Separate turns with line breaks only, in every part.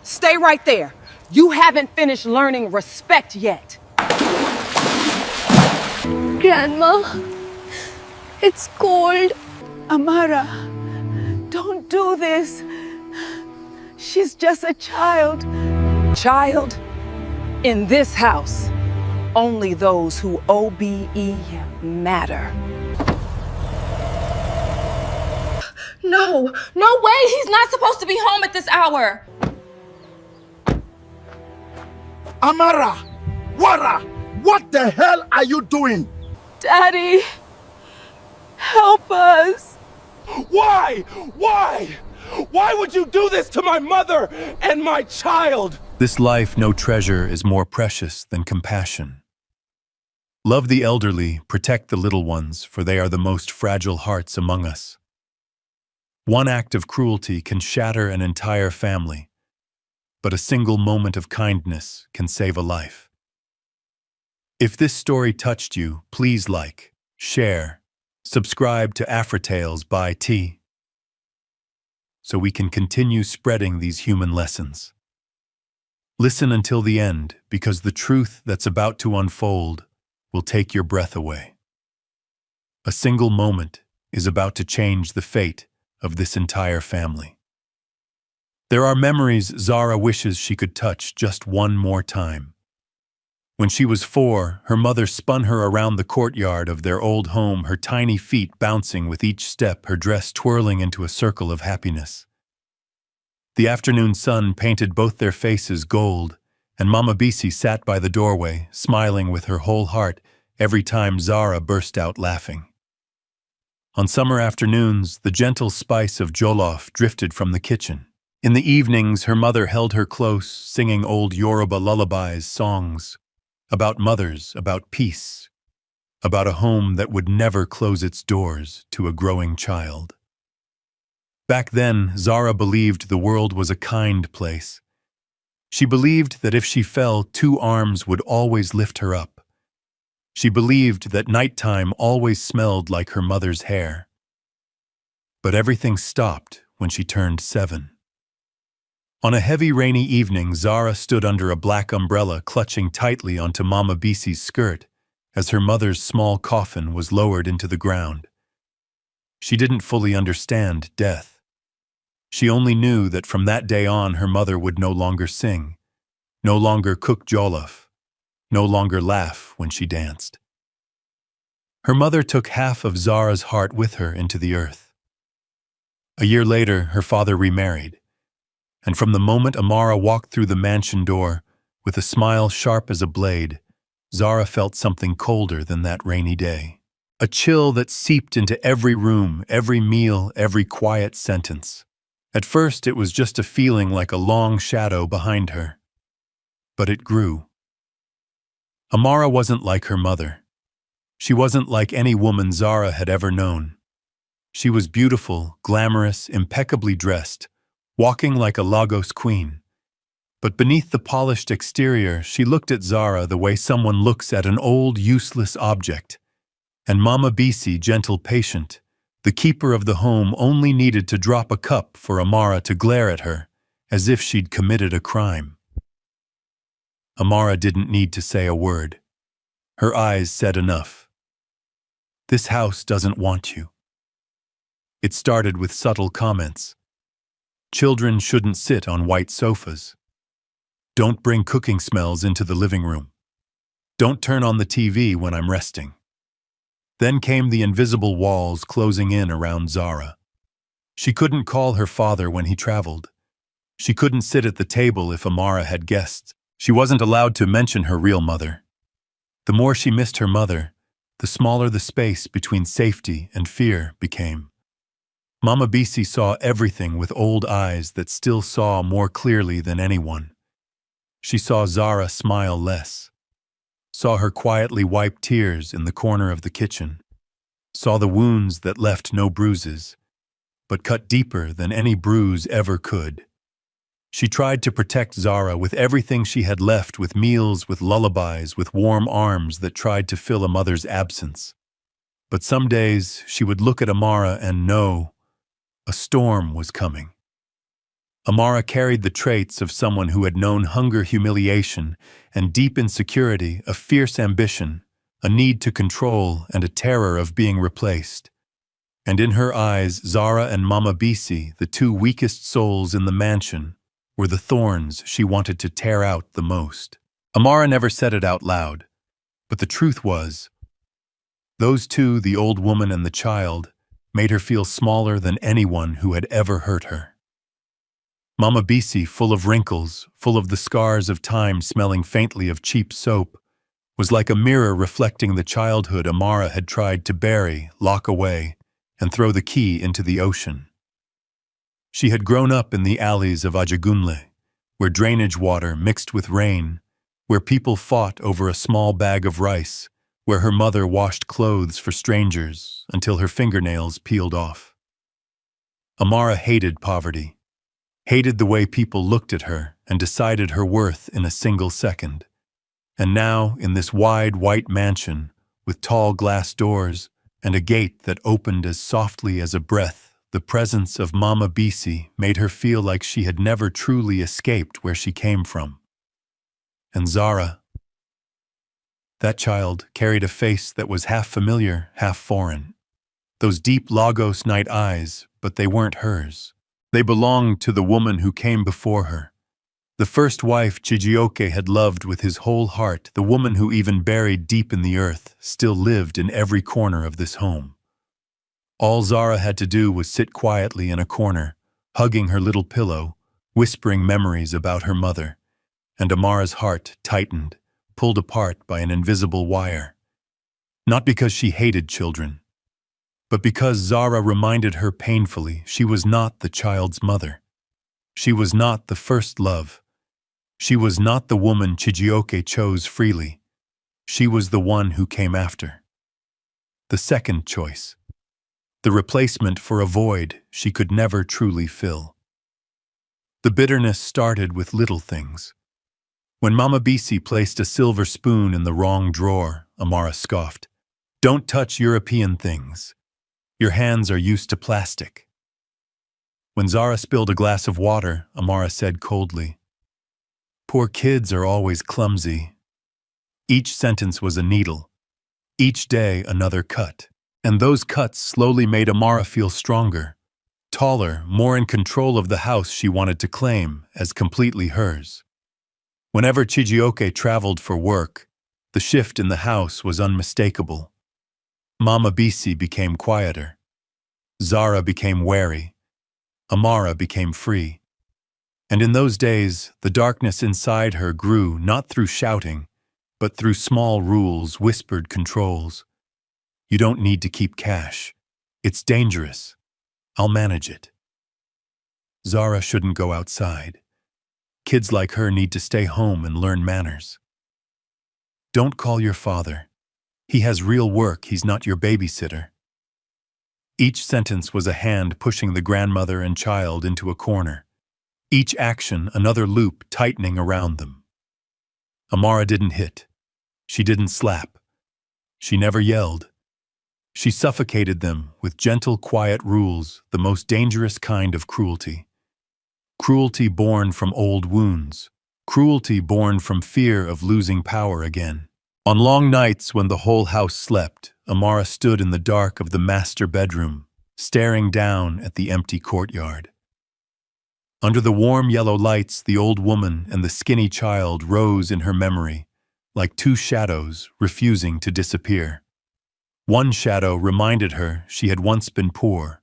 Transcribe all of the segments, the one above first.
Stay right there. You haven't finished learning respect yet.
Grandma, it's cold.
Amara, don't do this. She's just a child. Child, in this house, only those who OBE matter.
No way! He's not supposed to be home at this hour!
Amara! Wara! What the hell are you doing?
Daddy, help us.
Why? Why? Why would you do this to my mother and my child?
This life, no treasure is more precious than compassion. Love the elderly, protect the little ones, for they are the most fragile hearts among us. One act of cruelty can shatter an entire family, but a single moment of kindness can save a life. If this story touched you, please like, share, subscribe to AfriTales by T, so we can continue spreading these human lessons. Listen until the end, because the truth that's about to unfold will take your breath away. A single moment is about to change the fate of this entire family. There are memories Zara wishes she could touch just one more time. When she was 4, her mother spun her around the courtyard of their old home, her tiny feet bouncing with each step, her dress twirling into a circle of happiness. The afternoon sun painted both their faces gold, and Mama Bisi sat by the doorway, smiling with her whole heart every time Zara burst out laughing. On summer afternoons, the gentle spice of jollof drifted from the kitchen. In the evenings, her mother held her close, singing old Yoruba lullabies, songs about mothers, about peace, about a home that would never close its doors to a growing child. Back then, Zara believed the world was a kind place. She believed that if she fell, 2 arms would always lift her up. She believed that nighttime always smelled like her mother's hair. But everything stopped when she turned 7. On a heavy rainy evening, Zara stood under a black umbrella, clutching tightly onto Mama Bisi's skirt as her mother's small coffin was lowered into the ground. She didn't fully understand death. She only knew that from that day on her mother would no longer sing, no longer cook jollof, no longer laugh when she danced. Her mother took half of Zara's heart with her into the earth. A year later, her father remarried. And from the moment Amara walked through the mansion door, with a smile sharp as a blade, Zara felt something colder than that rainy day. A chill that seeped into every room, every meal, every quiet sentence. At first, it was just a feeling like a long shadow behind her. But it grew. Amara wasn't like her mother. She wasn't like any woman Zara had ever known. She was beautiful, glamorous, impeccably dressed, walking like a Lagos queen. But beneath the polished exterior, she looked at Zara the way someone looks at an old, useless object. And Mama Bisi, gentle, patient, the keeper of the home, only needed to drop a cup for Amara to glare at her, as if she'd committed a crime. Amara didn't need to say a word. Her eyes said enough. This house doesn't want you. It started with subtle comments. Children shouldn't sit on white sofas. Don't bring cooking smells into the living room. Don't turn on the TV when I'm resting. Then came the invisible walls closing in around Zara. She couldn't call her father when he traveled. She couldn't sit at the table if Amara had guests. She wasn't allowed to mention her real mother. The more she missed her mother, the smaller the space between safety and fear became. Mama Bisi saw everything with old eyes that still saw more clearly than anyone. She saw Zara smile less, saw her quietly wipe tears in the corner of the kitchen, saw the wounds that left no bruises, but cut deeper than any bruise ever could. She tried to protect Zara with everything she had left, with meals, with lullabies, with warm arms that tried to fill a mother's absence. But some days she would look at Amara and know a storm was coming. Amara carried the traits of someone who had known hunger, humiliation, and deep insecurity, a fierce ambition, a need to control, and a terror of being replaced. And in her eyes, Zara and Mama Bisi, the two weakest souls in the mansion, were the thorns she wanted to tear out the most. Amara never said it out loud, but the truth was, those two, the old woman and the child, made her feel smaller than anyone who had ever hurt her. Mama Bisi, full of wrinkles, full of the scars of time, smelling faintly of cheap soap, was like a mirror reflecting the childhood Amara had tried to bury, lock away, and throw the key into the ocean. She had grown up in the alleys of Ajagunle, where drainage water mixed with rain, where people fought over a small bag of rice, where her mother washed clothes for strangers until her fingernails peeled off. Amara hated poverty, hated the way people looked at her and decided her worth in a single second. And now, in this wide white mansion, with tall glass doors and a gate that opened as softly as a breath, the presence of Mama Bisi made her feel like she had never truly escaped where she came from. And Zara, that child, carried a face that was half familiar, half foreign. Those deep Lagos night eyes, but they weren't hers. They belonged to the woman who came before her. The first wife Chijioke had loved with his whole heart, the woman who, even buried deep in the earth, still lived in every corner of this home. All Zara had to do was sit quietly in a corner, hugging her little pillow, whispering memories about her mother, and Amara's heart tightened, pulled apart by an invisible wire. Not because she hated children, but because Zara reminded her painfully she was not the child's mother. She was not the first love. She was not the woman Chijioke chose freely. She was the one who came after. The second choice. The replacement for a void she could never truly fill. The bitterness started with little things. When Mama Bisi placed a silver spoon in the wrong drawer, Amara scoffed. "Don't touch European things. Your hands are used to plastic." When Zara spilled a glass of water, Amara said coldly, "Poor kids are always clumsy." Each sentence was a needle. Each day another cut. And those cuts slowly made Amara feel stronger, taller, more in control of the house she wanted to claim as completely hers. Whenever Chijioke traveled for work, the shift in the house was unmistakable. Mama Bisi became quieter. Zara became wary. Amara became free. And in those days, the darkness inside her grew not through shouting, but through small rules, whispered controls. "You don't need to keep cash. It's dangerous. I'll manage it." Zara shouldn't go outside. Kids like her need to stay home and learn manners. "Don't call your father. He has real work, he's not your babysitter." Each sentence was a hand pushing the grandmother and child into a corner. Each action another loop tightening around them. Amara didn't hit. She didn't slap. She never yelled. She suffocated them with gentle, quiet rules, the most dangerous kind of cruelty. Cruelty born from old wounds. Cruelty born from fear of losing power again. On long nights when the whole house slept, Amara stood in the dark of the master bedroom, staring down at the empty courtyard. Under the warm yellow lights, the old woman and the skinny child rose in her memory, like two shadows refusing to disappear. One shadow reminded her she had once been poor.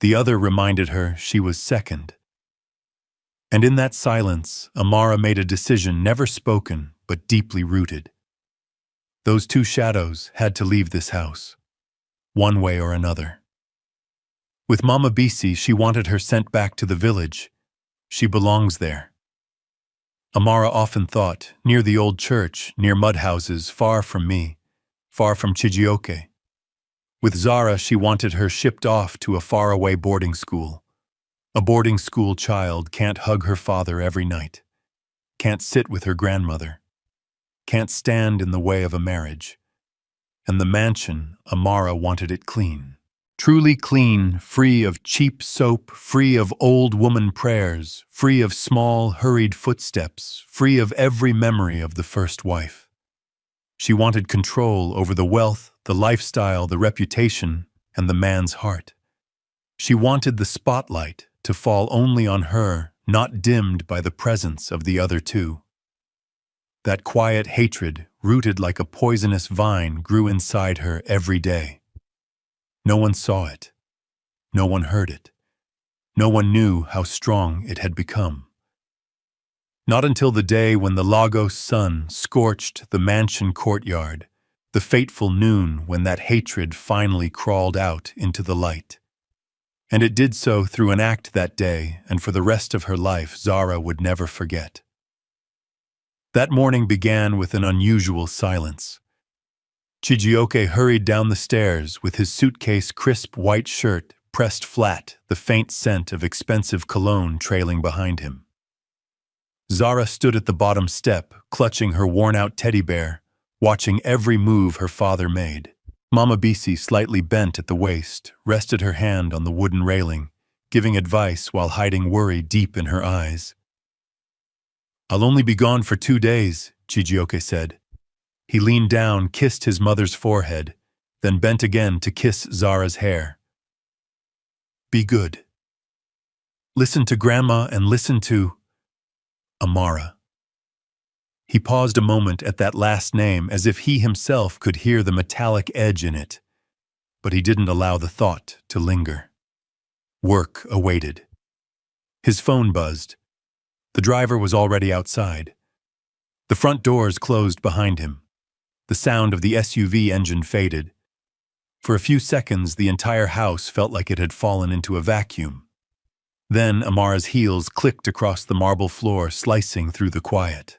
The other reminded her she was second. And in that silence, Amara made a decision never spoken but deeply rooted. Those two shadows had to leave this house, one way or another. With Mama Bisi, she wanted her sent back to the village. She belongs there. Amara often thought, near the old church, near mud houses, far from me, far from Chijioke. With Zara, she wanted her shipped off to a faraway boarding school. A boarding school child can't hug her father every night, can't sit with her grandmother, can't stand in the way of a marriage. And the mansion, Amara wanted it clean. Truly clean, free of cheap soap, free of old woman prayers, free of small, hurried footsteps, free of every memory of the first wife. She wanted control over the wealth, the lifestyle, the reputation, and the man's heart. She wanted the spotlight to fall only on her, not dimmed by the presence of the other two. That quiet hatred, rooted like a poisonous vine, grew inside her every day. No one saw it. No one heard it. No one knew how strong it had become. Not until the day when the Lagos sun scorched the mansion courtyard, the fateful noon when that hatred finally crawled out into the light. And it did so through an act that day, and for the rest of her life Zara would never forget. That morning began with an unusual silence. Chijioke hurried down the stairs with his suitcase crisp white shirt pressed flat, the faint scent of expensive cologne trailing behind him. Zara stood at the bottom step, clutching her worn-out teddy bear, watching every move her father made. Mama Bisi, slightly bent at the waist, rested her hand on the wooden railing, giving advice while hiding worry deep in her eyes. "I'll only be gone for 2 days," Chijioke said. He leaned down, kissed his mother's forehead, then bent again to kiss Zara's hair. "Be good. Listen to Grandma and listen to Amara." He paused a moment at that last name as if he himself could hear the metallic edge in it, but he didn't allow the thought to linger. Work awaited. His phone buzzed. The driver was already outside. The front doors closed behind him. The sound of the SUV engine faded. For a few seconds, the entire house felt like it had fallen into a vacuum. Then Amara's heels clicked across the marble floor, slicing through the quiet.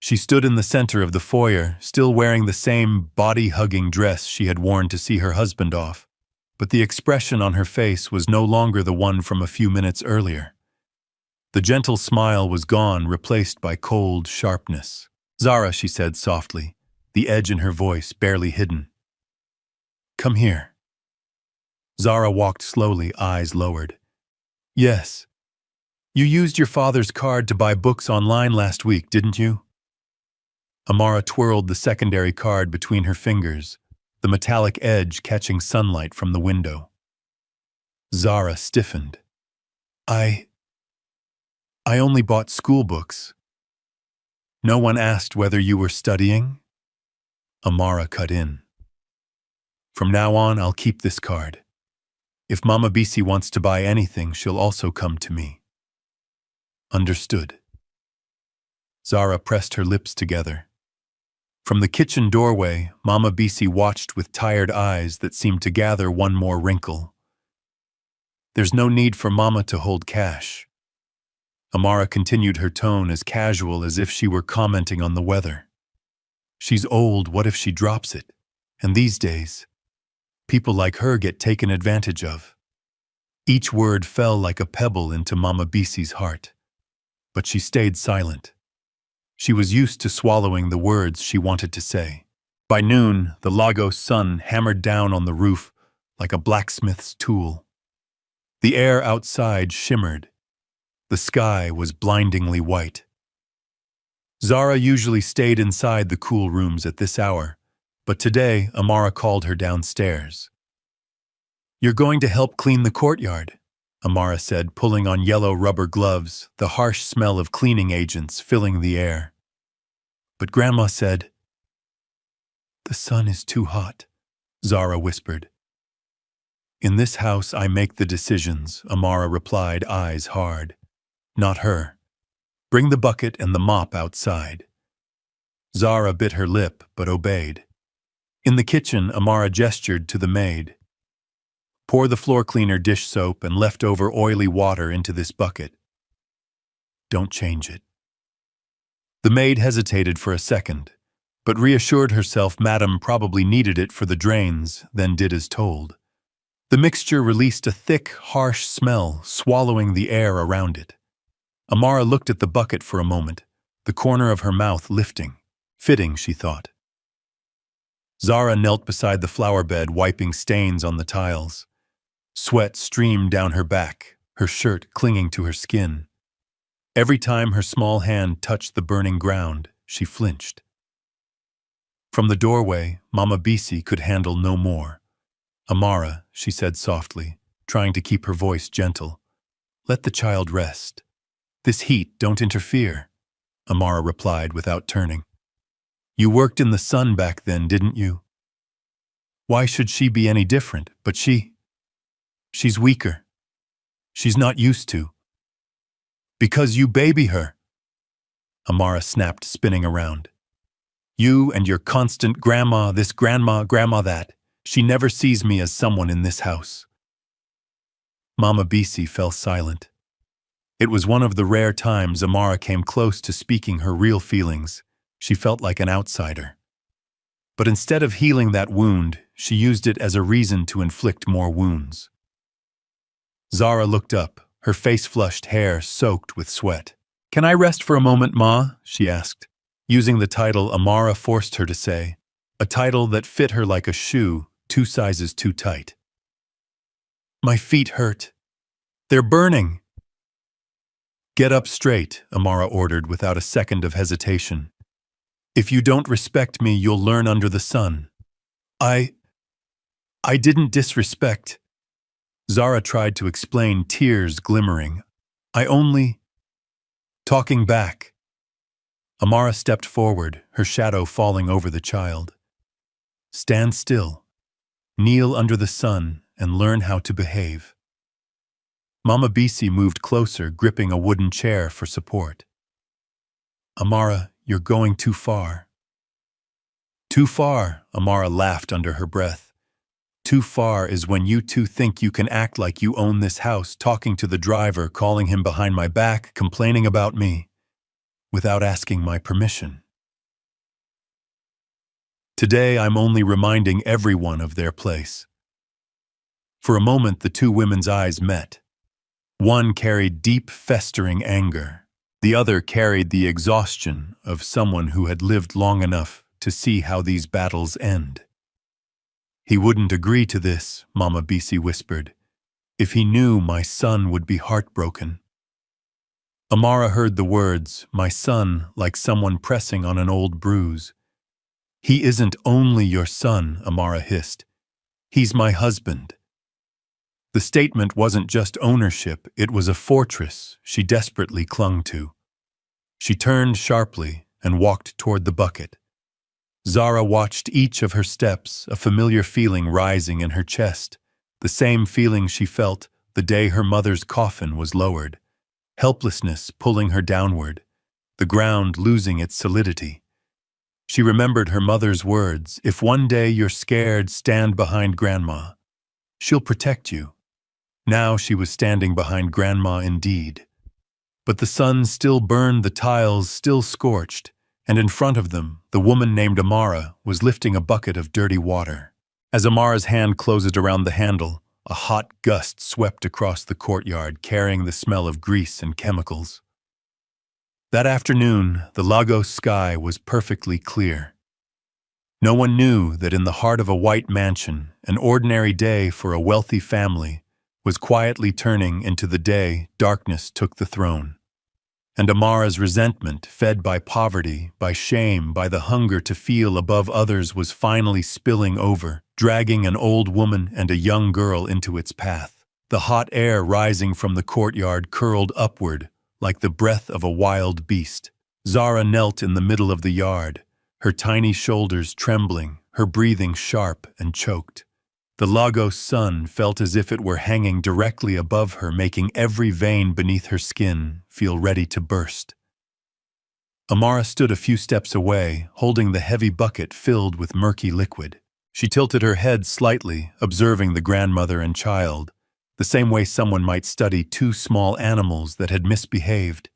She stood in the center of the foyer, still wearing the same body-hugging dress she had worn to see her husband off, but the expression on her face was no longer the one from a few minutes earlier. The gentle smile was gone, replaced by cold sharpness. "Zara," she said softly, the edge in her voice barely hidden. "Come here." Zara walked slowly, eyes lowered. "Yes. You used your father's card to buy books online last week, didn't you?" Amara twirled the secondary card between her fingers, the metallic edge catching sunlight from the window. Zara stiffened. I only bought school books." "No one asked whether you were studying?" Amara cut in. "From now on, I'll keep this card. If Mama Bisi wants to buy anything, she'll also come to me." "Understood." Zara pressed her lips together. From the kitchen doorway, Mama Bisi watched with tired eyes that seemed to gather one more wrinkle. "There's no need for Mama to hold cash." Amara continued, her tone as casual as if she were commenting on the weather. "She's old, what if she drops it? And these days, people like her get taken advantage of." Each word fell like a pebble into Mama Bisi's heart. But she stayed silent. She was used to swallowing the words she wanted to say. By noon, the Lagos sun hammered down on the roof like a blacksmith's tool. The air outside shimmered. The sky was blindingly white. Zara usually stayed inside the cool rooms at this hour, but today Amara called her downstairs. "You're going to help clean the courtyard," Amara said, pulling on yellow rubber gloves, the harsh smell of cleaning agents filling the air. But Grandma said, "The sun is too hot," Zara whispered. "In this house I make the decisions," Amara replied, eyes hard. "Not her. Bring the bucket and the mop outside." Zara bit her lip, but obeyed. In the kitchen, Amara gestured to the maid. "Pour the floor cleaner dish soap and leftover oily water into this bucket. Don't change it." The maid hesitated for a second, but reassured herself Madame probably needed it for the drains, then did as told. The mixture released a thick, harsh smell, swallowing the air around it. Amara looked at the bucket for a moment, the corner of her mouth lifting. Fitting, she thought. Zara knelt beside the flower bed, wiping stains on the tiles. Sweat streamed down her back, her shirt clinging to her skin. Every time her small hand touched the burning ground, she flinched. From the doorway, Mama Bisi could handle no more. "Amara," she said softly, trying to keep her voice gentle, "let the child rest. This heat, don't interfere," Amara replied without turning. "You worked in the sun back then, didn't you? Why should she be any different? But she's weaker. She's not used to. Because you baby her." Amara snapped, spinning around. "You and your constant grandma this, grandma that. She never sees me as someone in this house." Mama Bisi fell silent. It was one of the rare times Amara came close to speaking her real feelings. She felt like an outsider. But instead of healing that wound, she used it as a reason to inflict more wounds. Zara looked up, her face flushed, hair soaked with sweat. "Can I rest for a moment, Ma?" she asked, using the title Amara forced her to say, a title that fit her like a shoe, 2 sizes too tight. "My feet hurt. They're burning." "Get up straight," Amara ordered without a second of hesitation. "If you don't respect me, you'll learn under the sun." I didn't disrespect." Zara tried to explain, tears glimmering. "I only—" Talking back. Amara stepped forward, her shadow falling over the child. "Stand still. Kneel under the sun and learn how to behave." Mama Bisi moved closer, gripping a wooden chair for support. "Amara, you're going too far." "Too far," Amara laughed under her breath. "Too far is when you two think you can act like you own this house, talking to the driver, calling him behind my back, complaining about me, without asking my permission. Today I'm only reminding everyone of their place." For a moment the two women's eyes met. One carried deep, festering anger. The other carried the exhaustion of someone who had lived long enough to see how these battles end. "He wouldn't agree to this," Mama Bisi whispered. "If he knew, my son would be heartbroken." Amara heard the words, "my son," like someone pressing on an old bruise. "He isn't only your son," Amara hissed. "He's my husband." The statement wasn't just ownership, it was a fortress she desperately clung to. She turned sharply and walked toward the bucket. Zara watched each of her steps, a familiar feeling rising in her chest, the same feeling she felt the day her mother's coffin was lowered. Helplessness pulling her downward, the ground losing its solidity. She remembered her mother's words, "If one day you're scared, stand behind Grandma. She'll protect you." Now she was standing behind Grandma indeed. But the sun still burned, the tiles still scorched, and in front of them, the woman named Amara was lifting a bucket of dirty water. As Amara's hand closed around the handle, a hot gust swept across the courtyard, carrying the smell of grease and chemicals. That afternoon, the Lagos sky was perfectly clear. No one knew that in the heart of a white mansion, an ordinary day for a wealthy family was quietly turning into the day darkness took the throne. And Amara's resentment, fed by poverty, by shame, by the hunger to feel above others, was finally spilling over, dragging an old woman and a young girl into its path. The hot air rising from the courtyard curled upward, like the breath of a wild beast. Zara knelt in the middle of the yard, her tiny shoulders trembling, her breathing sharp and choked. The Lagos sun felt as if it were hanging directly above her, making every vein beneath her skin feel ready to burst. Amara stood a few steps away, holding the heavy bucket filled with murky liquid. She tilted her head slightly, observing the grandmother and child, the same way someone might study 2 small animals that had misbehaved.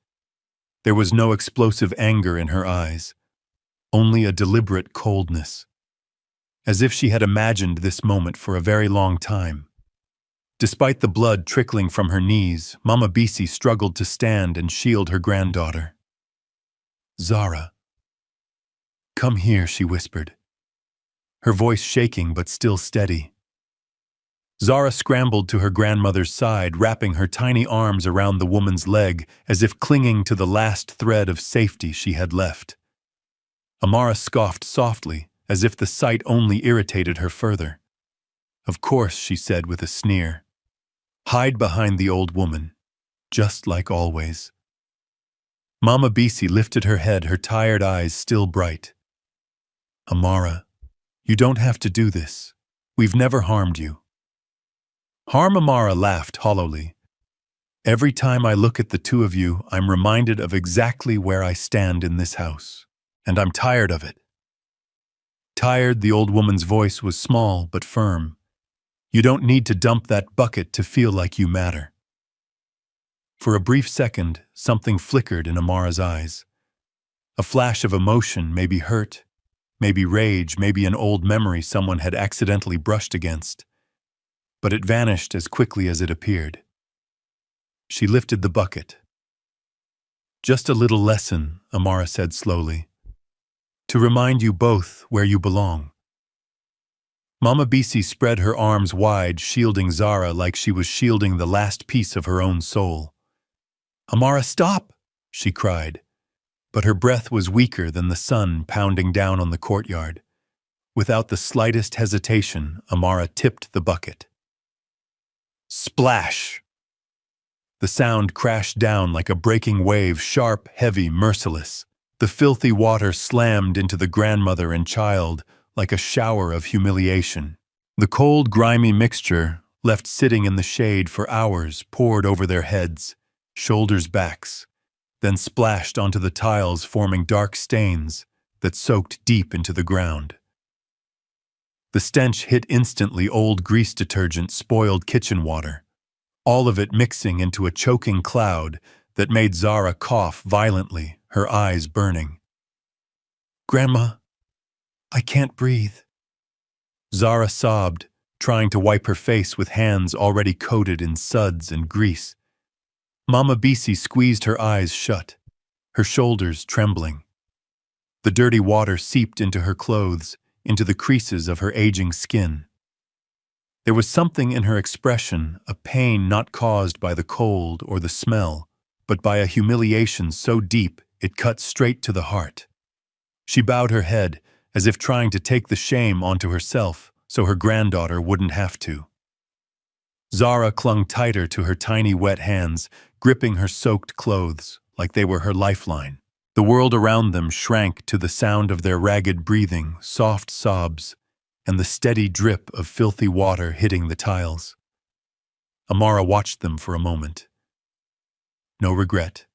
There was no explosive anger in her eyes, only a deliberate coldness, as if she had imagined this moment for a very long time. Despite the blood trickling from her knees, Mama Bisi struggled to stand and shield her granddaughter. "Zara, come here," she whispered. her voice shaking but still steady. Zara scrambled to her grandmother's side, wrapping her tiny arms around the woman's leg as if clinging to the last thread of safety she had left. Amara scoffed softly, as if the sight only irritated her further. "Of course," she said with a sneer. "Hide behind the old woman, just like always." Mama Bisi lifted her head, her tired eyes still bright. "Amara, you don't have to do this. We've never harmed you." Harm? Amara laughed hollowly. "Every time I look at the two of you, I'm reminded of exactly where I stand in this house. And I'm tired of it." Tired, the old woman's voice was small but firm. "You don't need to dump that bucket to feel like you matter." For a brief second, something flickered in Amara's eyes. A flash of emotion, maybe hurt, maybe rage, maybe an old memory someone had accidentally brushed against. But it vanished as quickly as it appeared. She lifted the bucket. "Just a little lesson," Amara said slowly, "to remind you both where you belong." Mama Bisi spread her arms wide, shielding Zara like she was shielding the last piece of her own soul. "Amara, stop!" she cried, but her breath was weaker than the sun pounding down on the courtyard. Without the slightest hesitation, Amara tipped the bucket. Splash! The sound crashed down like a breaking wave, sharp, heavy, merciless. The filthy water slammed into the grandmother and child like a shower of humiliation. The cold, grimy mixture, left sitting in the shade for hours, poured over their heads, shoulders, backs, then splashed onto the tiles, forming dark stains that soaked deep into the ground. The stench hit instantly: old grease detergent, spoiled kitchen water, all of it mixing into a choking cloud that made Zara cough violently, her eyes burning. "Grandma, I can't breathe." Zara sobbed, trying to wipe her face with hands already coated in suds and grease. Mama Bisi squeezed her eyes shut, her shoulders trembling. The dirty water seeped into her clothes, into the creases of her aging skin. There was something in her expression, a pain not caused by the cold or the smell, but by a humiliation so deep it cut straight to the heart. She bowed her head, as if trying to take the shame onto herself so her granddaughter wouldn't have to. Zara clung tighter to her tiny wet hands, gripping her soaked clothes like they were her lifeline. The world around them shrank to the sound of their ragged breathing, soft sobs, and the steady drip of filthy water hitting the tiles. Amara watched them for a moment. No regret,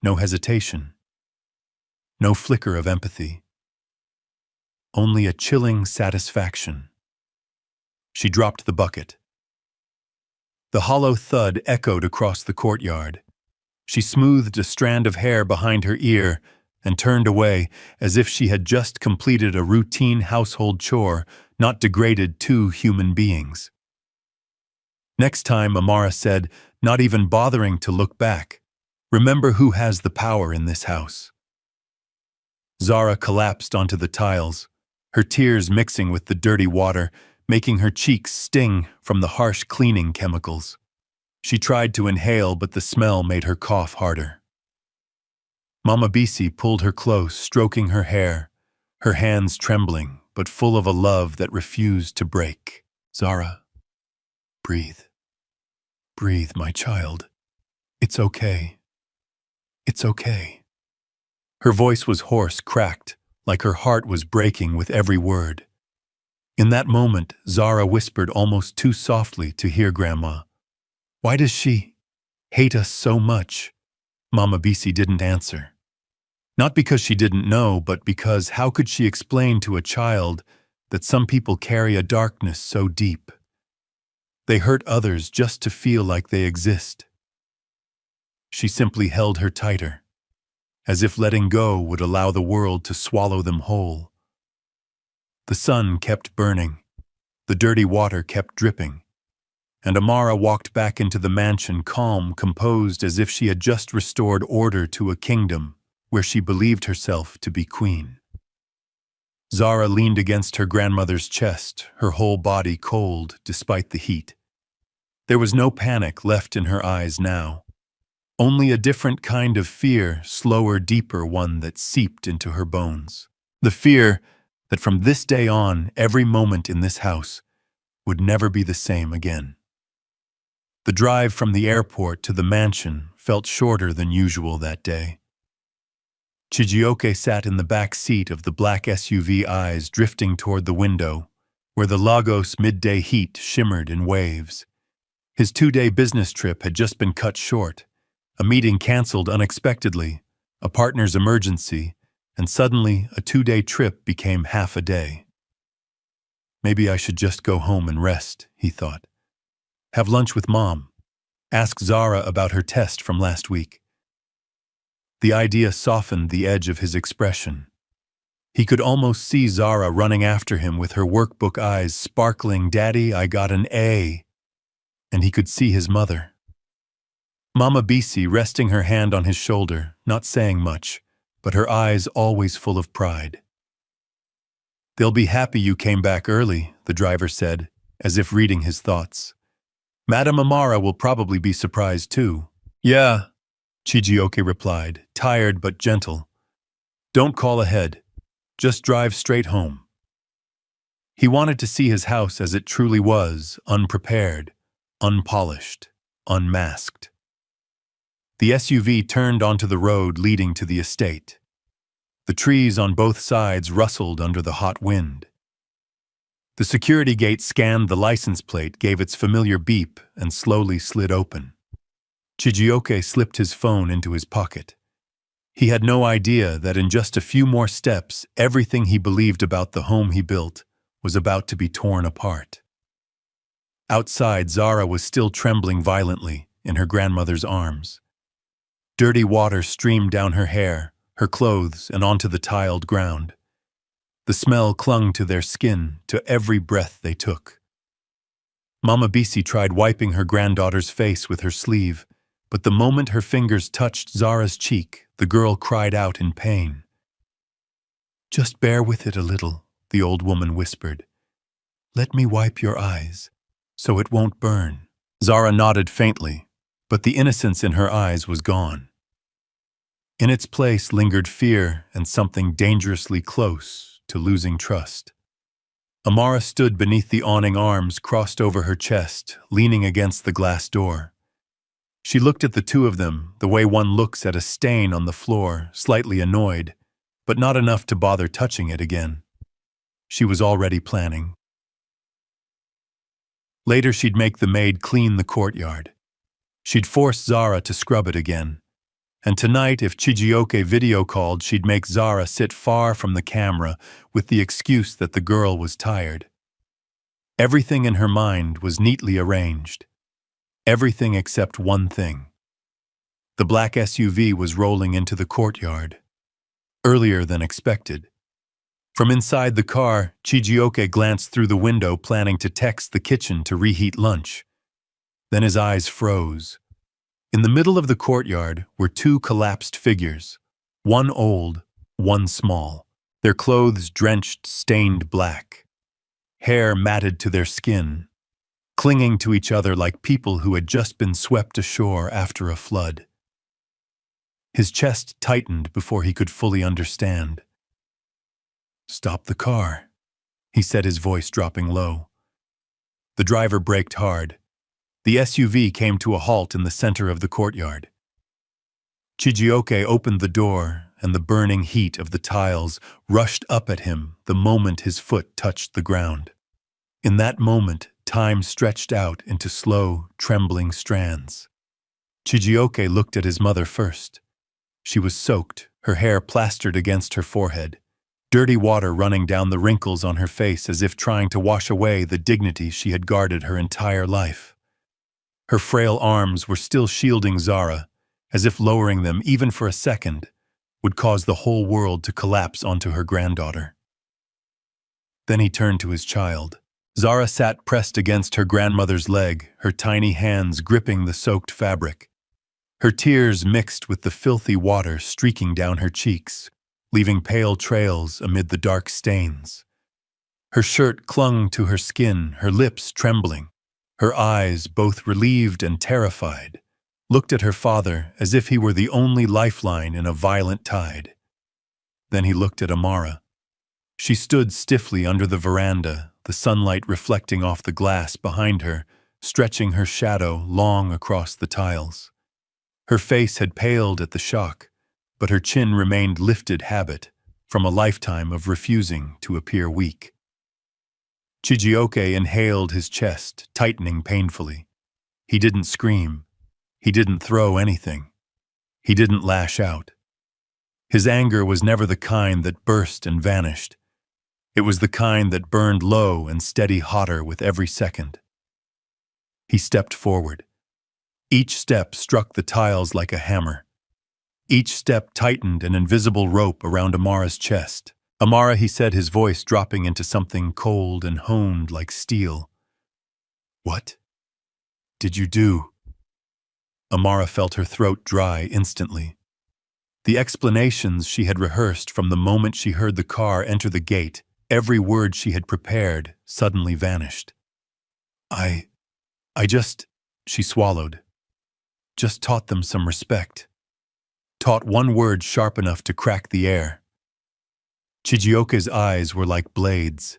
no hesitation, no flicker of empathy. Only a chilling satisfaction. She dropped the bucket. The hollow thud echoed across the courtyard. She smoothed a strand of hair behind her ear and turned away, as if she had just completed a routine household chore, not degraded two human beings. Next time, Amara said, not even bothering to look back, "Remember who has the power in this house." Zara collapsed onto the tiles, her tears mixing with the dirty water, making her cheeks sting from the harsh cleaning chemicals. She tried to inhale, but the smell made her cough harder. Mama Bisi pulled her close, stroking her hair, her hands trembling, but full of a love that refused to break. "Zara, breathe. Breathe, my child. It's okay. It's okay." Her voice was hoarse, cracked, like her heart was breaking with every word. In that moment, Zara whispered almost too softly to hear Grandma. "Why does she hate us so much?" Mama Bisi didn't answer. Not because she didn't know, but because how could she explain to a child that some people carry a darkness so deep? They hurt others just to feel like they exist. She simply held her tighter, as if letting go would allow the world to swallow them whole. The sun kept burning, the dirty water kept dripping, and Amara walked back into the mansion calm, composed, as if she had just restored order to a kingdom where she believed herself to be queen. Zara leaned against her grandmother's chest, her whole body cold despite the heat. There was no panic left in her eyes now. Only a different kind of fear, slower, deeper one that seeped into her bones. The fear that from this day on, every moment in this house would never be the same again. The drive from the airport to the mansion felt shorter than usual that day. Chijioke sat in the back seat of the black SUV, eyes drifting toward the window, where the Lagos midday heat shimmered in waves. His 2-day business trip had just been cut short, a meeting canceled unexpectedly, a partner's emergency, and suddenly a 2-day trip became half a day. Maybe I should just go home and rest, he thought. Have lunch with Mom. Ask Zara about her test from last week. The idea softened the edge of his expression. He could almost see Zara running after him with her workbook eyes sparkling, "Daddy, I got an A." And he could see his mother. Mama Bisi resting her hand on his shoulder, not saying much, but her eyes always full of pride. "They'll be happy you came back early," the driver said, as if reading his thoughts. "Madame Amara will probably be surprised too." "Yeah," Chijioke replied, tired but gentle. "Don't call ahead. Just drive straight home." He wanted to see his house as it truly was, unprepared, unpolished, unmasked. The SUV turned onto the road leading to the estate. The trees on both sides rustled under the hot wind. The security gate scanned the license plate, gave its familiar beep, and slowly slid open. Chijioke slipped his phone into his pocket. He had no idea that in just a few more steps, everything he believed about the home he built was about to be torn apart. Outside, Zara was still trembling violently in her grandmother's arms. Dirty water streamed down her hair, her clothes, and onto the tiled ground. The smell clung to their skin, to every breath they took. Mama Bisi tried wiping her granddaughter's face with her sleeve, but the moment her fingers touched Zara's cheek, the girl cried out in pain. "Just bear with it a little," the old woman whispered. "Let me wipe your eyes, so it won't burn." Zara nodded faintly, but the innocence in her eyes was gone. In its place lingered fear and something dangerously close to losing trust. Amara stood beneath the awning, arms crossed over her chest, leaning against the glass door. She looked at the two of them, the way one looks at a stain on the floor, slightly annoyed, but not enough to bother touching it again. She was already planning. Later she'd make the maid clean the courtyard. She'd force Zara to scrub it again. And tonight, if Chijioke video called, she'd make Zara sit far from the camera with the excuse that the girl was tired. Everything in her mind was neatly arranged. Everything except one thing. The black SUV was rolling into the courtyard. Earlier than expected. From inside the car, Chijioke glanced through the window, planning to text the kitchen to reheat lunch. Then his eyes froze. In the middle of the courtyard were two collapsed figures, one old, one small, their clothes drenched, stained black, hair matted to their skin, clinging to each other like people who had just been swept ashore after a flood. His chest tightened before he could fully understand. "Stop the car," he said, his voice dropping low. The driver braked hard. The SUV came to a halt in the center of the courtyard. Chijioke opened the door, and the burning heat of the tiles rushed up at him the moment his foot touched the ground. In that moment, time stretched out into slow, trembling strands. Chijioke looked at his mother first. She was soaked, her hair plastered against her forehead, dirty water running down the wrinkles on her face as if trying to wash away the dignity she had guarded her entire life. Her frail arms were still shielding Zara, as if lowering them even for a second would cause the whole world to collapse onto her granddaughter. Then he turned to his child. Zara sat pressed against her grandmother's leg, her tiny hands gripping the soaked fabric. Her tears mixed with the filthy water streaking down her cheeks, leaving pale trails amid the dark stains. Her shirt clung to her skin, her lips trembling. Her eyes, both relieved and terrified, looked at her father as if he were the only lifeline in a violent tide. Then he looked at Amara. She stood stiffly under the veranda, the sunlight reflecting off the glass behind her, stretching her shadow long across the tiles. Her face had paled at the shock, but her chin remained lifted habit from a lifetime of refusing to appear weak. Chijioke inhaled his chest, tightening painfully. He didn't scream. He didn't throw anything. He didn't lash out. His anger was never the kind that burst and vanished. It was the kind that burned low and steady hotter with every second. He stepped forward. Each step struck the tiles like a hammer. Each step tightened an invisible rope around Amara's chest. Amara, he said, his voice dropping into something cold and honed like steel. What did you do? Amara felt her throat dry instantly. The explanations she had rehearsed from the moment she heard the car enter the gate, every word she had prepared, suddenly vanished. I just, she swallowed, just taught them some respect. Taught one word sharp enough to crack the air. Chijioke's eyes were like blades.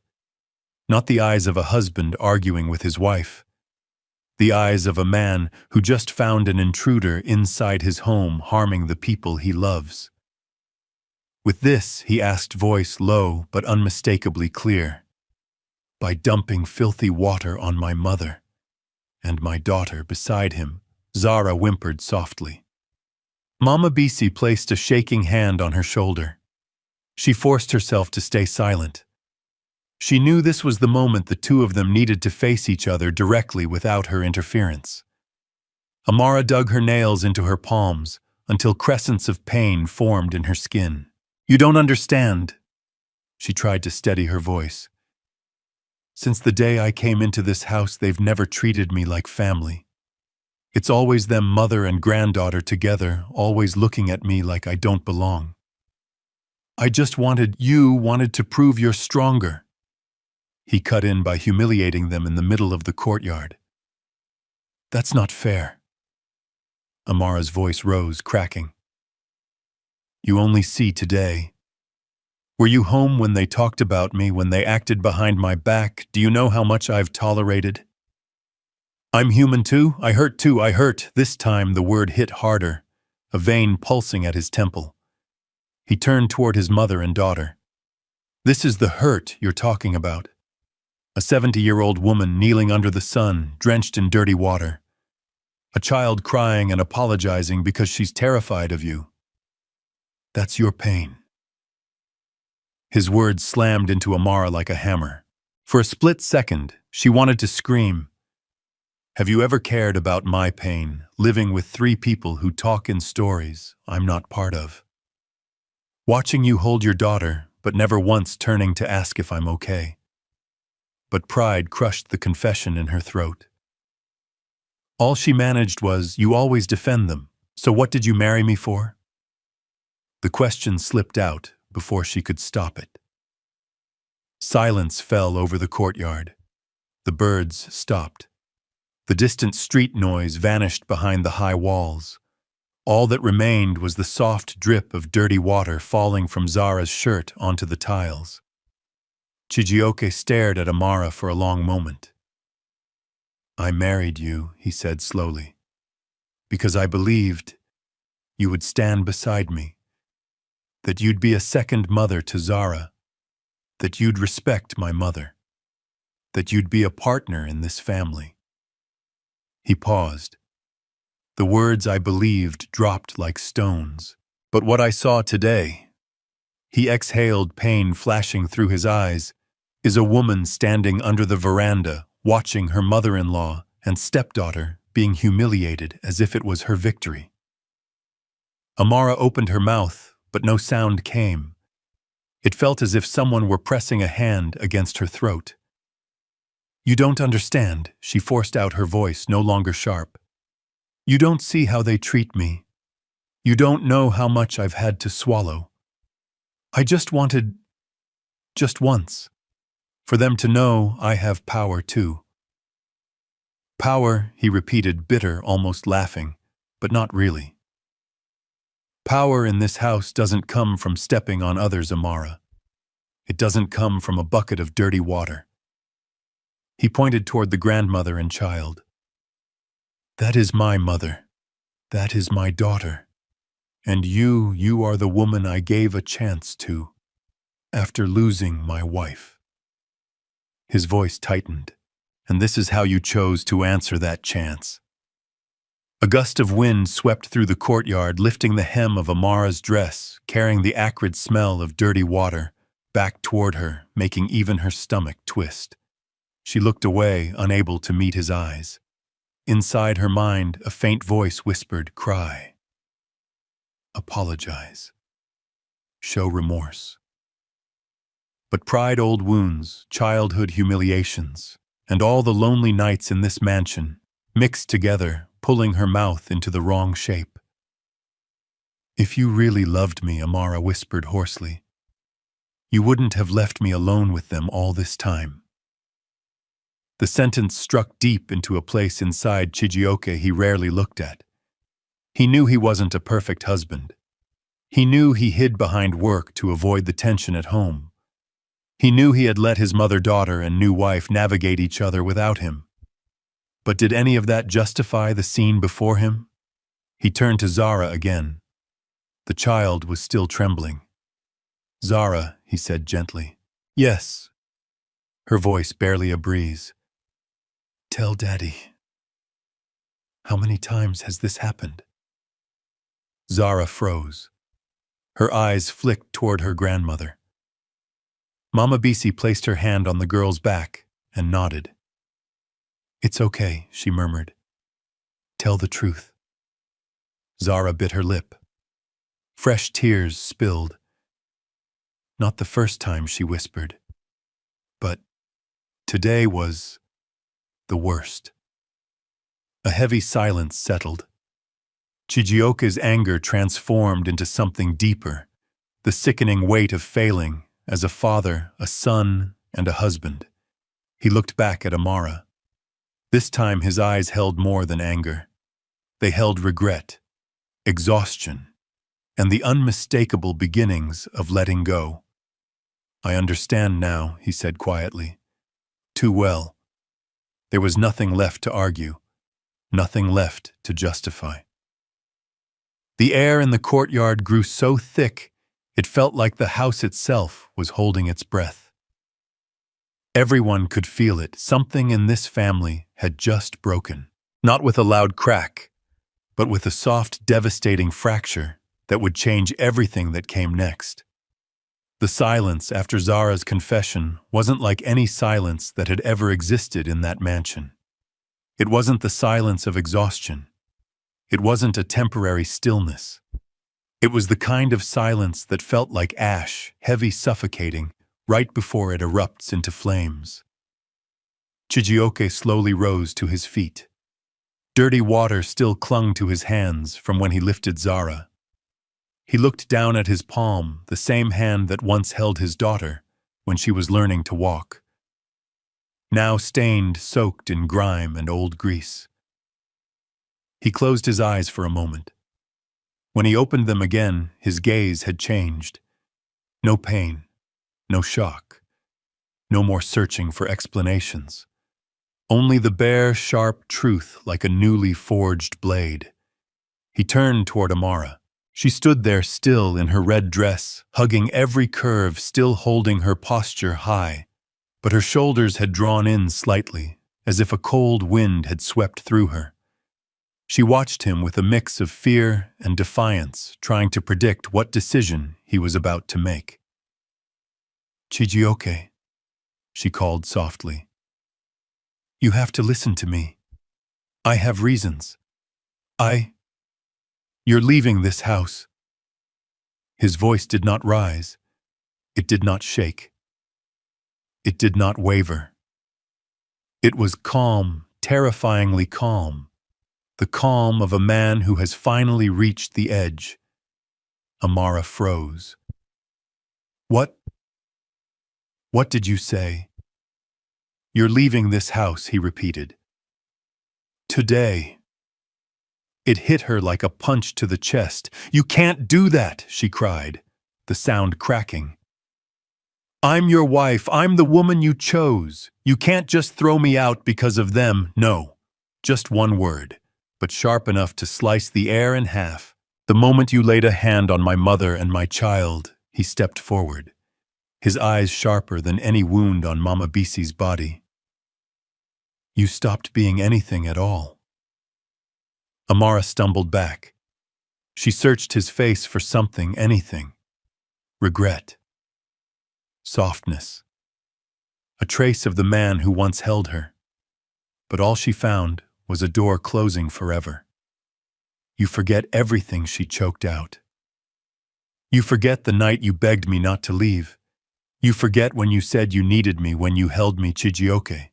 Not the eyes of a husband arguing with his wife. The eyes of a man who just found an intruder inside his home harming the people he loves. With this, he asked, voice low but unmistakably clear, by dumping filthy water on my mother and my daughter beside him, Zara whimpered softly. Mama Bisi placed a shaking hand on her shoulder. She forced herself to stay silent. She knew this was the moment the two of them needed to face each other directly without her interference. Amara dug her nails into her palms until crescents of pain formed in her skin. You don't understand. She tried to steady her voice. Since the day I came into this house, they've never treated me like family. It's always them, mother and granddaughter together, always looking at me like I don't belong. I just wanted to prove you're stronger. He cut in by humiliating them in the middle of the courtyard. That's not fair. Amara's voice rose, cracking. You only see today. Were you home when they talked about me, when they acted behind my back? Do you know how much I've tolerated? I'm human too. I hurt. This time the word hit harder, a vein pulsing at his temple. He turned toward his mother and daughter. This is the hurt you're talking about. A 70-year-old woman kneeling under the sun, drenched in dirty water. A child crying and apologizing because she's terrified of you. That's your pain. His words slammed into Amara like a hammer. For a split second, she wanted to scream. Have you ever cared about my pain, living with 3 people who talk in stories I'm not part of? Watching you hold your daughter, but never once turning to ask if I'm okay. But pride crushed the confession in her throat. All she managed was, you always defend them, so what did you marry me for? The question slipped out before she could stop it. Silence fell over the courtyard. The birds stopped. The distant street noise vanished behind the high walls. All that remained was the soft drip of dirty water falling from Zara's shirt onto the tiles. Chijioke stared at Amara for a long moment. I married you, he said slowly, because I believed you would stand beside me, that you'd be a second mother to Zara, that you'd respect my mother, that you'd be a partner in this family. He paused. The words I believed dropped like stones. But what I saw today, he exhaled, pain flashing through his eyes, is a woman standing under the veranda, watching her mother-in-law and stepdaughter being humiliated as if it was her victory. Amara opened her mouth, but no sound came. It felt as if someone were pressing a hand against her throat. You don't understand, she forced out, her voice no longer sharp. You don't see how they treat me. You don't know how much I've had to swallow. I just wanted, just once, for them to know I have power too. Power, he repeated, bitter, almost laughing, but not really. Power in this house doesn't come from stepping on others, Amara. It doesn't come from a bucket of dirty water. He pointed toward the grandmother and child. That is my mother. That is my daughter. And you are the woman I gave a chance to, after losing my wife. His voice tightened, and this is how you chose to answer that chance. A gust of wind swept through the courtyard, lifting the hem of Amara's dress, carrying the acrid smell of dirty water back toward her, making even her stomach twist. She looked away, unable to meet his eyes. Inside her mind, a faint voice whispered, "Cry. Apologize. Show remorse." But pride, old wounds, childhood humiliations, and all the lonely nights in this mansion mixed together, pulling her mouth into the wrong shape. "If you really loved me," Amara whispered hoarsely, "you wouldn't have left me alone with them all this time." The sentence struck deep into a place inside Chijioke he rarely looked at. He knew he wasn't a perfect husband. He knew he hid behind work to avoid the tension at home. He knew he had let his mother-daughter and new wife navigate each other without him. But did any of that justify the scene before him? He turned to Zara again. The child was still trembling. "Zara," he said gently. "Yes." Her voice barely a breeze. "Tell Daddy. How many times has this happened?" Zara froze. Her eyes flicked toward her grandmother. Mama Bisi placed her hand on the girl's back and nodded. "It's okay," she murmured. "Tell the truth." Zara bit her lip. Fresh tears spilled. "Not the first time," she whispered. "But today was the worst." A heavy silence settled. Chijioke's anger transformed into something deeper, the sickening weight of failing as a father, a son, and a husband. He looked back at Amara. This time his eyes held more than anger. They held regret, exhaustion, and the unmistakable beginnings of letting go. "I understand now," he said quietly. "Too well." There was nothing left to argue, nothing left to justify. The air in the courtyard grew so thick it felt like the house itself was holding its breath. Everyone could feel it. Something in this family had just broken. Not with a loud crack, but with a soft, devastating fracture that would change everything that came next. The silence after Zara's confession wasn't like any silence that had ever existed in that mansion. It wasn't the silence of exhaustion. It wasn't a temporary stillness. It was the kind of silence that felt like ash, heavy, suffocating, right before it erupts into flames. Chijioke slowly rose to his feet. Dirty water still clung to his hands from when he lifted Zara. He looked down at his palm, the same hand that once held his daughter when she was learning to walk. Now stained, soaked in grime and old grease. He closed his eyes for a moment. When he opened them again, his gaze had changed. No pain, no shock, no more searching for explanations. Only the bare, sharp truth like a newly forged blade. He turned toward Amara. She stood there still in her red dress, hugging every curve, still holding her posture high. But her shoulders had drawn in slightly, as if a cold wind had swept through her. She watched him with a mix of fear and defiance, trying to predict what decision he was about to make. "Chijioke," she called softly. "You have to listen to me. I have reasons. You're leaving this house." His voice did not rise. It did not shake. It did not waver. It was calm, terrifyingly calm. The calm of a man who has finally reached the edge. Amara froze. What? What did you say? You're leaving this house, he repeated. Today. It hit her like a punch to the chest. You can't do that, she cried, the sound cracking. I'm your wife. I'm the woman you chose. You can't just throw me out because of them. No. Just one word, but sharp enough to slice the air in half. The moment you laid a hand on my mother and my child, he stepped forward, his eyes sharper than any wound on Mama Bisi's body. You stopped being anything at all. Amara stumbled back. She searched his face for something, anything. Regret. Softness. A trace of the man who once held her. But all she found was a door closing forever. You forget everything, she choked out. You forget the night you begged me not to leave. You forget when you said you needed me when you held me, Chijioke.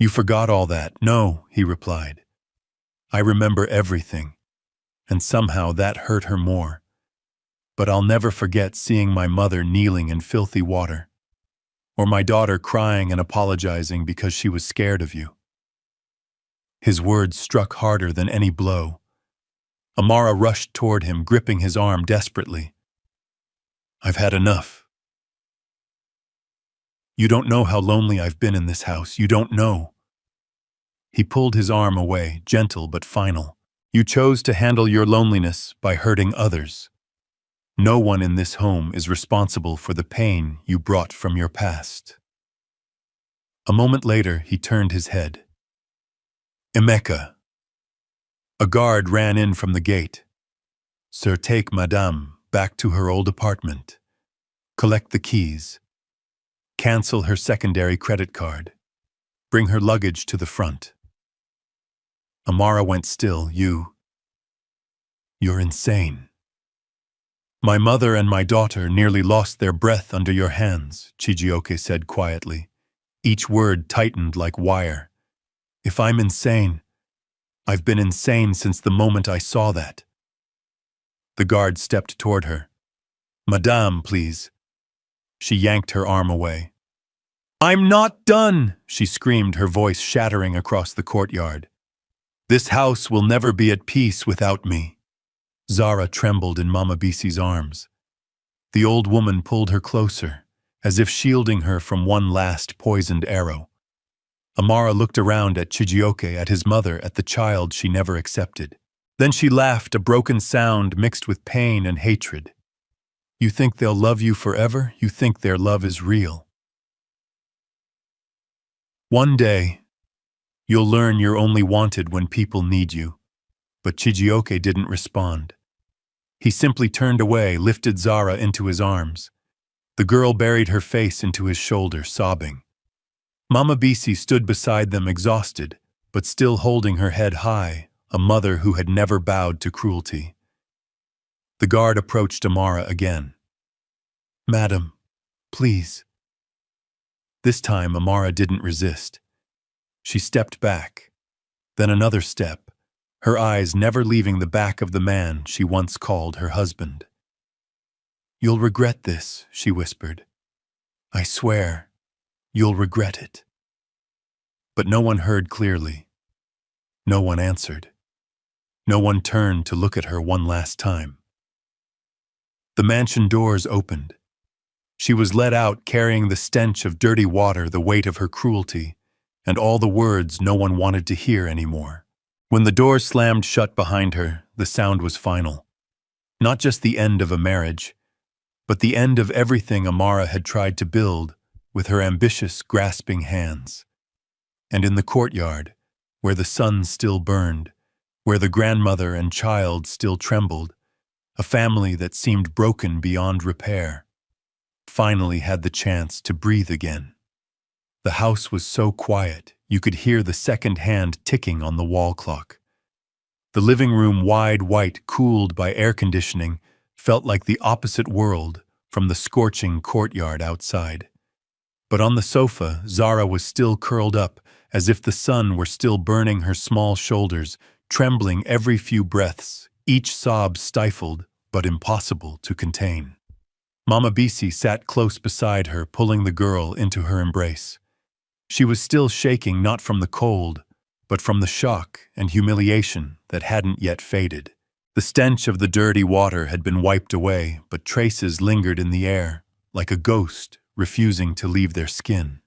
You forgot all that. No, he replied. I remember everything, and somehow that hurt her more. But I'll never forget seeing my mother kneeling in filthy water, or my daughter crying and apologizing because she was scared of you. His words struck harder than any blow. Amara rushed toward him, gripping his arm desperately. I've had enough. You don't know how lonely I've been in this house. You don't know. He pulled his arm away, gentle but final. You chose to handle your loneliness by hurting others. No one in this home is responsible for the pain you brought from your past. A moment later, he turned his head. Emeka. A guard ran in from the gate. Sir, take Madame back to her old apartment. Collect the keys. Cancel her secondary credit card. Bring her luggage to the front. Amara went still. You're insane. My mother and my daughter nearly lost their breath under your hands, Chijioke said quietly. Each word tightened like wire. If I'm insane, I've been insane since the moment I saw that. The guard stepped toward her. Madame, please. She yanked her arm away. I'm not done, she screamed, her voice shattering across the courtyard. This house will never be at peace without me. Zara trembled in Mama Bisi's arms. The old woman pulled her closer, as if shielding her from one last poisoned arrow. Amara looked around at Chijioke, at his mother, at the child she never accepted. Then she laughed, a broken sound mixed with pain and hatred. You think they'll love you forever? You think their love is real? One day, you'll learn you're only wanted when people need you. But Chijioke didn't respond. He simply turned away, lifted Zara into his arms. The girl buried her face into his shoulder, sobbing. Mama Bisi stood beside them, exhausted, but still holding her head high, a mother who had never bowed to cruelty. The guard approached Amara again. Madam, please. This time Amara didn't resist. She stepped back, then another step, her eyes never leaving the back of the man she once called her husband. You'll regret this, she whispered. I swear, you'll regret it. But no one heard clearly. No one answered. No one turned to look at her one last time. The mansion doors opened. She was led out carrying the stench of dirty water, the weight of her cruelty, and all the words no one wanted to hear anymore. When the door slammed shut behind her, the sound was final. Not just the end of a marriage, but the end of everything Amara had tried to build with her ambitious, grasping hands. And in the courtyard, where the sun still burned, where the grandmother and child still trembled, a family that seemed broken beyond repair, finally had the chance to breathe again. The house was so quiet, you could hear the second hand ticking on the wall clock. The living room, wide white, cooled by air conditioning, felt like the opposite world from the scorching courtyard outside. But on the sofa, Zara was still curled up, as if the sun were still burning her small shoulders, trembling every few breaths, each sob stifled but impossible to contain. Mama Bisi sat close beside her, pulling the girl into her embrace. She was still shaking, not from the cold, but from the shock and humiliation that hadn't yet faded. The stench of the dirty water had been wiped away, but traces lingered in the air, like a ghost refusing to leave their skin.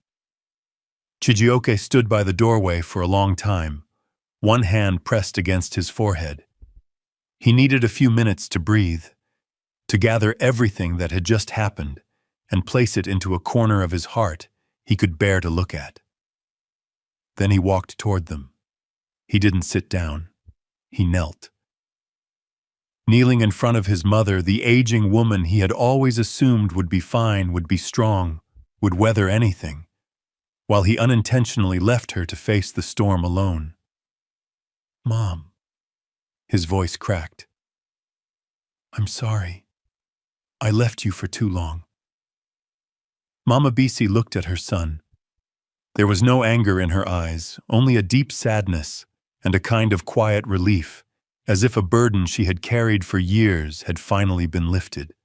Chijioke stood by the doorway for a long time, one hand pressed against his forehead. He needed a few minutes to breathe, to gather everything that had just happened and place it into a corner of his heart he could bear to look at. Then he walked toward them. He didn't sit down. He knelt. Kneeling in front of his mother, the aging woman he had always assumed would be fine, would be strong, would weather anything, while he unintentionally left her to face the storm alone. "Mom," his voice cracked. "I'm sorry. I left you for too long." Mama Bisi looked at her son. There was no anger in her eyes, only a deep sadness and a kind of quiet relief, as if a burden she had carried for years had finally been lifted.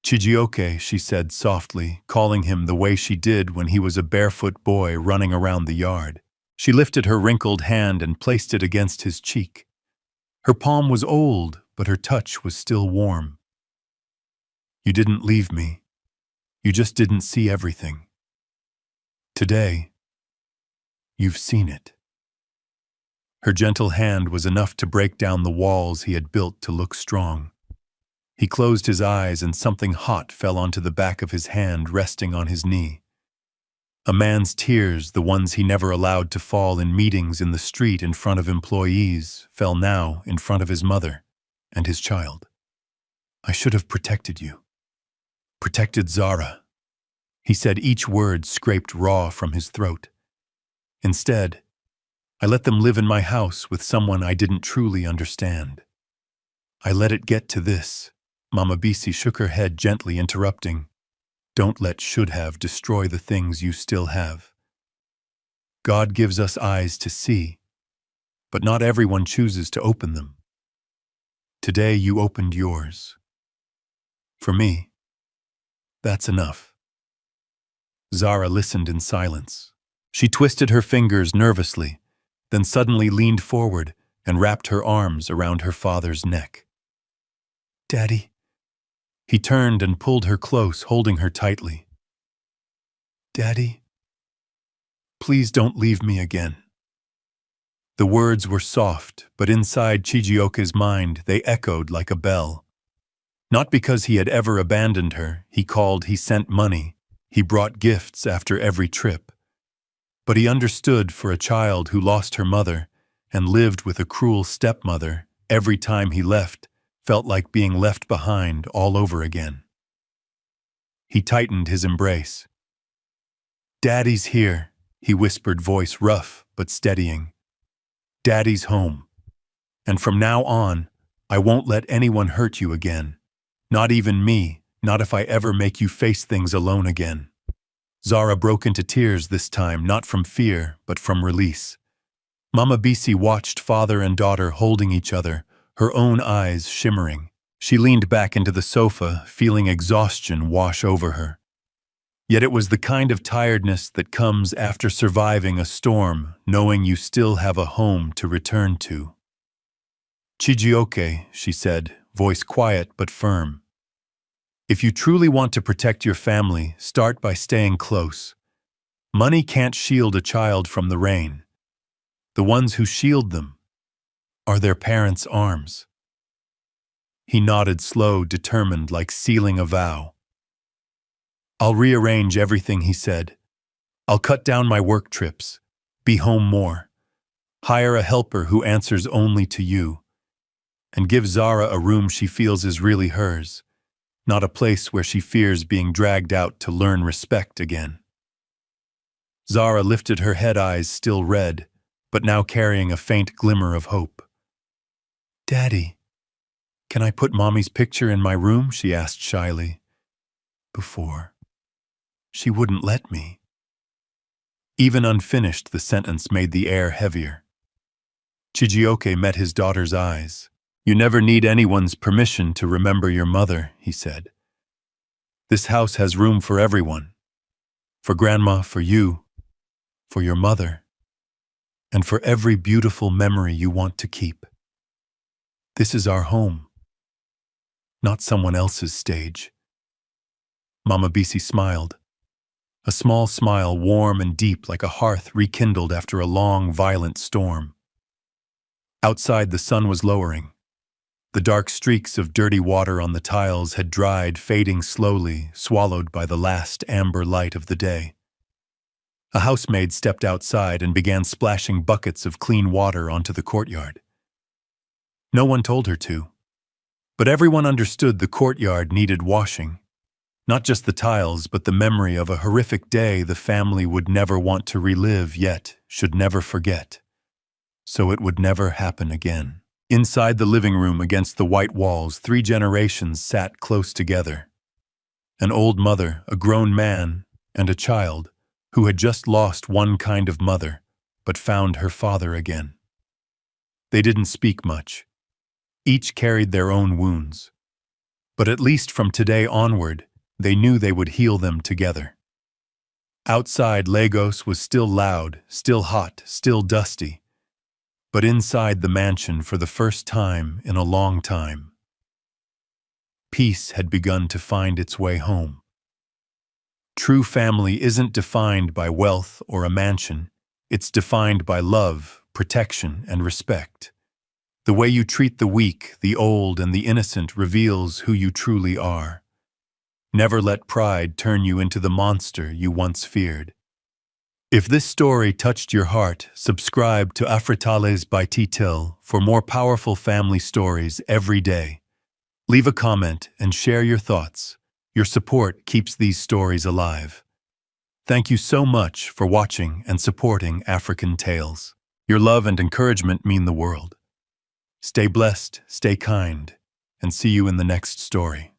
"Chijioke," she said softly, calling him the way she did when he was a barefoot boy running around the yard. She lifted her wrinkled hand and placed it against his cheek. Her palm was old, but her touch was still warm. "You didn't leave me. You just didn't see everything. Today, you've seen it." Her gentle hand was enough to break down the walls he had built to look strong. He closed his eyes and something hot fell onto the back of his hand resting on his knee. A man's tears, the ones he never allowed to fall in meetings in the street in front of employees, fell now in front of his mother and his child. "I should have protected you. Protected Zara." He said, each word scraped raw from his throat. "Instead, I let them live in my house with someone I didn't truly understand. I let it get to this." Mama Bisi shook her head gently, interrupting. "Don't let should have destroy the things you still have. God gives us eyes to see, but not everyone chooses to open them. Today you opened yours. For me, that's enough." Zara listened in silence. She twisted her fingers nervously, then suddenly leaned forward and wrapped her arms around her father's neck. "Daddy." He turned and pulled her close, holding her tightly. "Daddy, please don't leave me again." The words were soft, but inside Chijioke's mind they echoed like a bell. Not because he had ever abandoned her, he sent money, he brought gifts after every trip. But he understood for a child who lost her mother and lived with a cruel stepmother, every time he left felt like being left behind all over again. He tightened his embrace. "Daddy's here," he whispered, voice rough but steadying. "Daddy's home. And from now on, I won't let anyone hurt you again. Not even me, not if I ever make you face things alone again." Zara broke into tears this time, not from fear, but from release. Mama Bisi watched father and daughter holding each other, her own eyes shimmering. She leaned back into the sofa, feeling exhaustion wash over her. Yet it was the kind of tiredness that comes after surviving a storm, knowing you still have a home to return to. "Chijioke," she said, voice quiet but firm. "If you truly want to protect your family, start by staying close. Money can't shield a child from the rain. The ones who shield them are their parents' arms." He nodded, slow, determined, like sealing a vow. "I'll rearrange everything," he said. "I'll cut down my work trips, be home more, hire a helper who answers only to you, and give Zara a room she feels is really hers, not a place where she fears being dragged out to learn respect again." Zara lifted her head, eyes still red, but now carrying a faint glimmer of hope. "Daddy, can I put Mommy's picture in my room?" she asked shyly. "Before, she wouldn't let me." Even unfinished, the sentence made the air heavier. Chijioke met his daughter's eyes. "You never need anyone's permission to remember your mother," he said. This house has room for everyone. For Grandma, for you, for your mother, and for every beautiful memory you want to keep. This is our home, not someone else's stage. Mama Bisi smiled, a small smile warm and deep like a hearth rekindled after a long, violent storm. Outside, the sun was lowering. The dark streaks of dirty water on the tiles had dried, fading slowly, swallowed by the last amber light of the day. A housemaid stepped outside and began splashing buckets of clean water onto the courtyard. No one told her to, but everyone understood the courtyard needed washing. Not just the tiles, but the memory of a horrific day the family would never want to relive, yet should never forget. So it would never happen again. Inside the living room, against the white walls, 3 generations sat close together. An old mother, a grown man, and a child who had just lost one kind of mother, but found her father again. They didn't speak much. Each carried their own wounds. But at least from today onward, they knew they would heal them together. Outside, Lagos was still loud, still hot, still dusty. But inside the mansion, for the first time in a long time, peace had begun to find its way home. True family isn't defined by wealth or a mansion. It's defined by love, protection, and respect. The way you treat the weak, the old, and the innocent reveals who you truly are. Never let pride turn you into the monster you once feared. If this story touched your heart, subscribe to Afritales by Titil for more powerful family stories every day. Leave a comment and share your thoughts. Your support keeps these stories alive. Thank you so much for watching and supporting African Tales. Your love and encouragement mean the world. Stay blessed, stay kind, and see you in the next story.